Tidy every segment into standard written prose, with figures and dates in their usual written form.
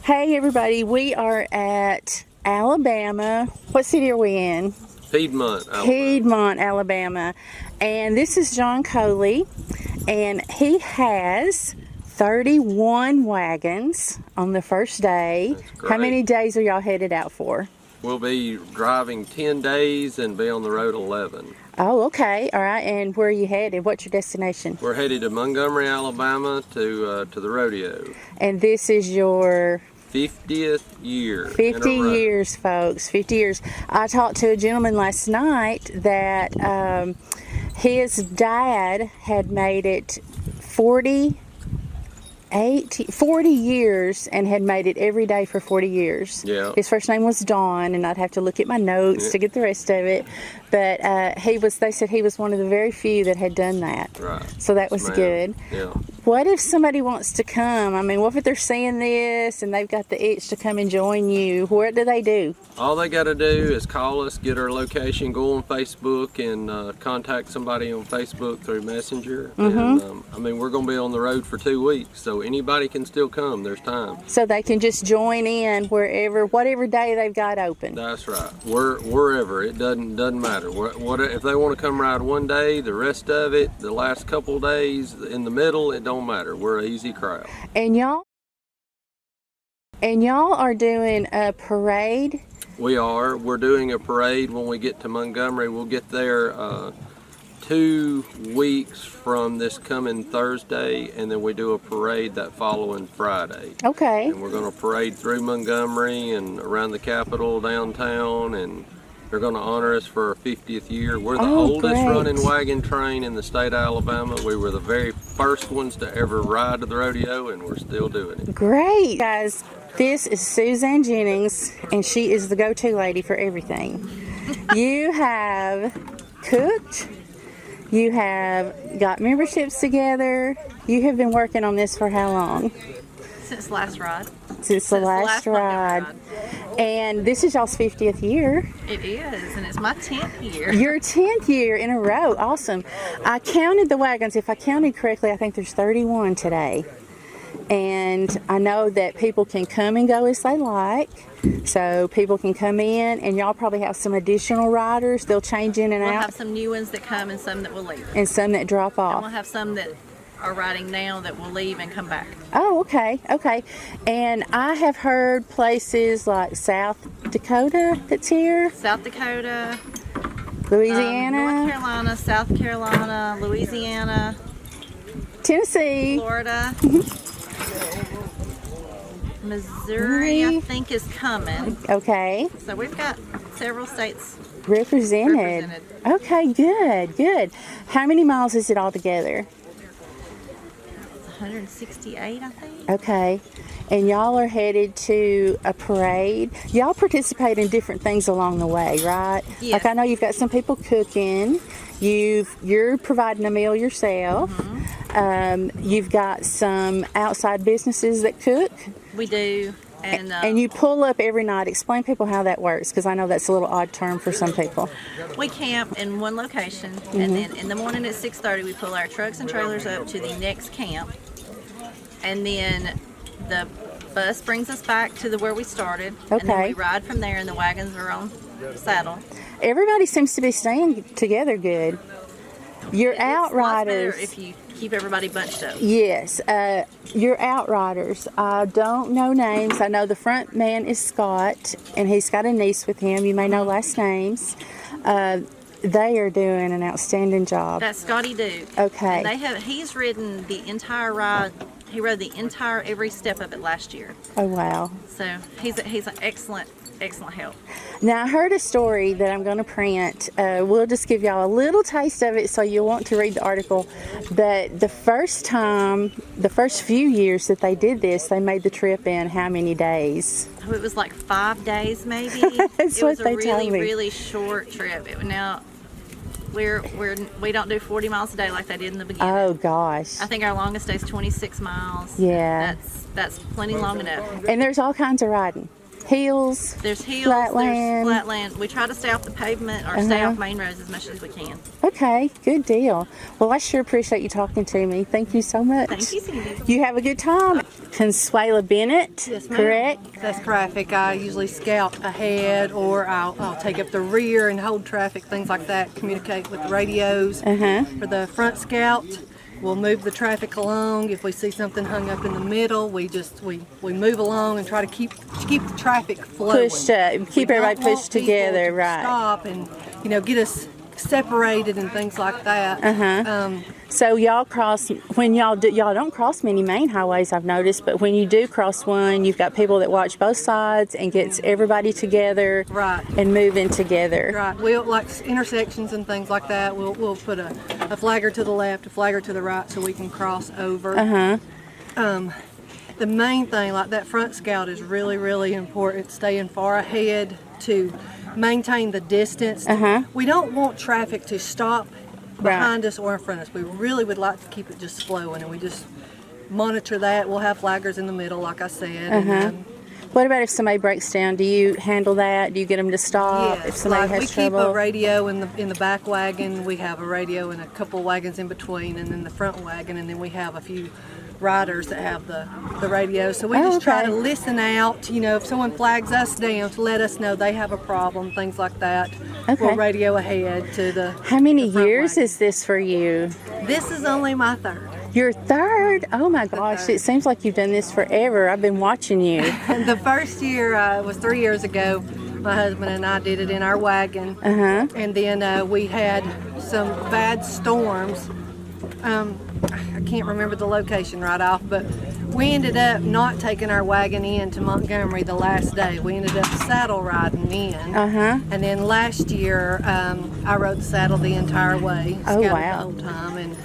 Hey everybody, we are at Alabama. What city are we in? Piedmont, Alabama. Piedmont, Alabama. And this is John Coley, and he has 31 wagons on the first day. That's great. How many days are y'all headed out for? We'll be driving 10 days and be on the road 11. Oh, okay. All right. And where are you headed? What's your destination? We're headed to Montgomery, Alabama to the rodeo. And this is your 50th year. 50 years, folks. 50 years. I talked to a gentleman last night that his dad had made it 40 years and had made it every day for 40 years. Yeah. His first name was Don, and I'd have to look at my notes to get the rest of it. But they said he was one of the very few that had done that. Right. So that was good. Yeah. What if somebody wants to come? I mean, what if they're seeing this and they've got the itch to come and join you? What do they do? All they got to do is call us, get our location, go on Facebook, and contact somebody on Facebook through Messenger. And I mean, we're going to be on the road for 2 weeks, so anybody can still come. There's time. So they can just join in whatever day they've got open. That's right. Wherever. It doesn't matter. What if they want to come ride one day, the rest of it, the last couple days, in the middle, it don't matter. We're an easy crowd. And y'all are doing a parade? We are. We're doing a parade when we get to Montgomery. We'll get there 2 weeks from this coming Thursday, and then we do a parade that following Friday. Okay. And we're going to parade through Montgomery and around the Capitol downtown, and they're going to honor us for our 50th year. We're the oldest running wagon train in the state of Alabama. We were the very first ones to ever ride to the rodeo, and we're still doing it. Great. Guys, this is Suzanne Jennings, and she is the go-to lady for everything. You have cooked. You have got memberships together. You have been working on this for how long? Since last ride. Since the last ride. And this is y'all's 50th year. It is, and it's my 10th year. Your 10th year in a row. Awesome. I counted the wagons. If I counted correctly, I think there's 31 today. And I know that people can come and go as they like. So people can come in, and y'all probably have some additional riders. They'll change in and We'll out. have some new ones that come and some that will leave. And some that drop And off. we'll have some that are riding now that will leave and come back. Oh, okay. And I have heard places like South Dakota that's here. South Dakota, Louisiana. North Carolina, South Carolina, Louisiana, Tennessee. Florida, Missouri, I think is coming. Okay. So we've got several states Represented. represented. Okay, good. How many miles is it all together? 168, I think. Okay. And y'all are headed to a parade. Y'all participate in different things along the way, right? Yes. Like I know you've got some people cooking. You're providing a meal yourself. You've got some outside businesses that cook. We do. And you pull up every night. Explain people how that works, because I know that's a little odd term for some people. We camp in one location, and then in the morning at 6:30 we pull our trucks and trailers up to the next camp, and then the bus brings us back to where we started, and then we ride from there, and the wagons are on saddle. Everybody seems to be staying together good. Your outriders. If you keep everybody bunched up. Yes, your outriders. I don't know names. I know the front man is Scott, and he's got a niece with him. You may know last names. They are doing an outstanding job. That's Scotty Duke. Okay. And he's ridden the entire ride. He rode the entire every step of it last year. Oh wow. So he's an excellent help. Now I heard a story that I'm going to print. We'll just give y'all a little taste of it, so you'll want to read the article. But the first few years that they did this, they made the trip in how many days? Oh, it was like 5 days, maybe. That's it what was they a tell me. really short trip. We don't do 40 miles a day like they did in the beginning. Oh gosh. I think our longest day is 26 miles. Yeah. That's plenty long enough. And there's all kinds of riding. Hills. There's hills, Flatland. there's flatland. We try to stay off the pavement or stay off main roads as much as we can. Okay, good deal. Well, I sure appreciate you talking to me. Thank you so much. Thank you, Cindy. You have a good time. Consuela Bennett, Yes, ma'am. correct? That's traffic. I usually scout ahead, or I'll take up the rear and hold traffic, things like that. Communicate with the radios. For the front scout, we'll move the traffic along. If we see something hung up in the middle, we move along and try to keep the traffic flowing. Keep We everybody don't want pushed together, people to right? Stop and get us separated and things like that. So y'all cross, when y'all don't cross many main highways, I've noticed, but when you do cross one, you've got people that watch both sides and gets everybody together Right. and moving together. Right. We'll, like intersections and things like that, we'll put a flagger to the left, a flagger to the right so we can cross over. The main thing, like that front scout, is really, really important, staying far ahead to maintain the distance. We don't want traffic to stop behind us or in front of us. We really would like to keep it just flowing, and we just monitor that. We'll have flaggers in the middle, like I said. And, What about if somebody breaks down? Do you handle that? Do you get them to stop if yes, somebody like has we trouble? keep a radio in the back wagon. We have a radio in a couple wagons in between, and then the front wagon, and then we have a few riders that have the radio. So we just try okay. to listen out. If someone flags us down, to let us know they have a problem, things like that. Okay. We'll radio ahead to the. How many the front years wagon. is this for you? This is only my third. Your third? Oh my gosh, third. it seems like you've done this forever. I've been watching you. The first year was 3 years ago. My husband and I did it in our wagon. And then we had some bad storms. I can't remember the location right off, but we ended up not taking our wagon in to Montgomery the last day. We ended up saddle riding in. And then last year, I rode the saddle the entire way. Oh, scouted wow. the whole time, and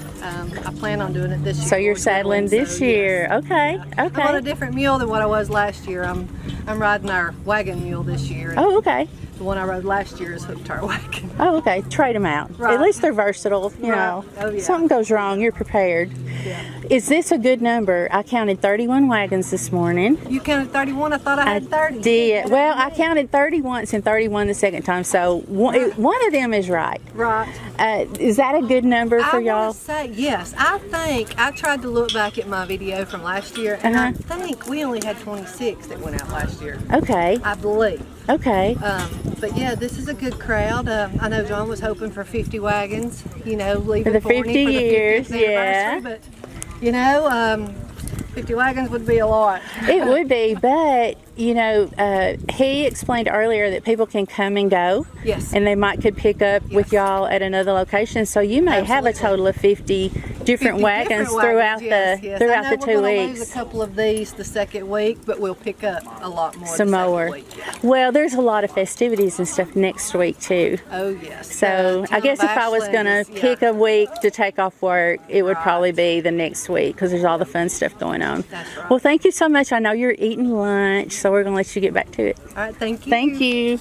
I plan on doing it this year. So you're We're saddling doing, this so, year. yes. Okay, I'm on a okay. different mule than what I was last year. I'm riding our wagon mule this year. and Oh, okay. The one I rode last year is hooked to our wagon. Oh, okay. Trade them out. At Right. least they're versatile, you Right. know. Oh, yeah. Something goes wrong, you're prepared. Yeah. Is this a good number? I counted 31 wagons this morning. You counted 31. I thought I had 30. Did. Well, I counted 30 once and 31 the second time, so one of them is right. Right. Is that a good number for I y'all? want to say yes. I think I tried to look back at my video from last year, and I think we only had 26 that went out last year. Okay, I believe. okay. But yeah, this is a good crowd. I know John was hoping for 50 wagons, leaving For the Forney 50 for the 50th years, yeah. anniversary, but 50 wagons would be a lot. It would be, but he explained earlier that people can come and go. Yes. And they could pick up with Yes. y'all at another location. So you may have a Absolutely. total of 50 different 50 wagons different throughout wagons, the yes. throughout I the know 2 we're gonna weeks. lose a couple of these the second week, but we'll pick up a lot more Some the second more. week. Well, there's a lot of festivities and stuff next week too. Oh yes. So I guess if I was gonna pick a week to take off work, it would probably be the next week because there's all the fun stuff going on. That's right. Well, thank you so much. I know you're eating lunch, so we're gonna let you get back to it. All right, thank you. Thank you.